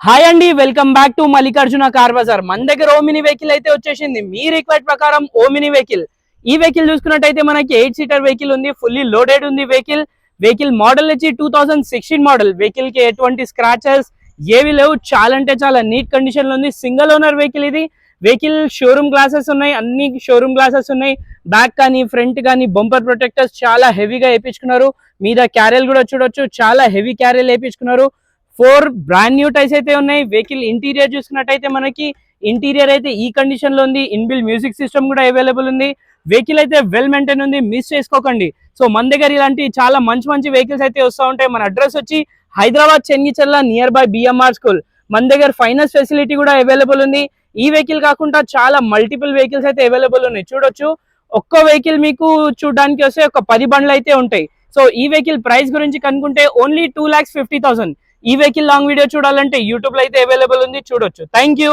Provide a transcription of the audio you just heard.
Hi అండి, welcome back to Mallikarjuna car Bazaar. మన దగ్గర ఓమిని వెహికల్ అయితే వచ్చేసింది. మీ రిక్వైర్డ్ ప్రకారం ఓమిని వెహికల్. ఈ వెహికల్ చూసుకున్నట్టయితే మనకి 8 సీటర్ వెహికల్ ఉంది, ఫుల్లీ లోడెడ్ ఉంది. వెహికల్ మోడల్ వచ్చి 2016 మోడల్. వెహికల్ కి ఎటువంటి స్క్రాచెస్ ఏవి లేవు, చాలా అంటే చాలా నీట్ కండిషన్ లో ఉంది. సింగిల్ ఓనర్ వెహికల్ ఇది. వెహికల్ షోరూమ్ గ్లాసెస్ ఉన్నాయి, అన్ని షోరూమ్ గ్లాసెస్ ఉన్నాయి. బ్యాక్ కానీ ఫ్రంట్ కానీ బంపర్ ప్రొటెక్టర్స్ చాలా హెవీగా వేయించుకున్నారు. మీద క్యారెల్ కూడా చూడొచ్చు, చాలా హెవీ క్యారెల్ వేయించుకున్నారు. 4 బ్రాండ్ న్యూ టైర్స్ అయితే ఉన్నాయి. వెహికల్ ఇంటీరియర్ చూసుకున్నట్టయితే మనకి ఇంటీరియర్ అయితే ఈ కండిషన్ లో ఉంది. ఇన్బిల్ మ్యూజిక్ సిస్టమ్ కూడా అవైలబుల్ ఉంది. వెహికల్ అయితే వెల్ మెయింటైన్ ఉంది, మిస్ చేసుకోకండి. సో మన దగ్గర ఇలాంటి చాలా మంచి మంచి వెహికల్స్ అయితే వస్తూ ఉంటాయి. మన అడ్రస్ వచ్చి Hyderabad Chengicherla, near by BMR school. మన దగ్గర ఫైనాన్స్ ఫెసిలిటీ కూడా అవైలబుల్ ఉంది. ఈ వెహికల్ కాకుండా చాలా మల్టిపుల్ వెహికల్స్ అయితే అవైలబుల్ ఉన్నాయి. చూడొచ్చు, ఒక్క వెహికల్ మీకు చూడడానికి వస్తే ఒక 10 బండ్లు అయితే ఉంటాయి. సో ఈ వెహికల్ ప్రైస్ గురించి కనుక్కుంటే ఓన్లీ 2,50,000. ఈ వెహికల్ లాంగ్ వీడియో చూడాలంటే యూట్యూబ్ లో అయితే అవైలబుల్ ఉంది, చూడొచ్చు. Thank you.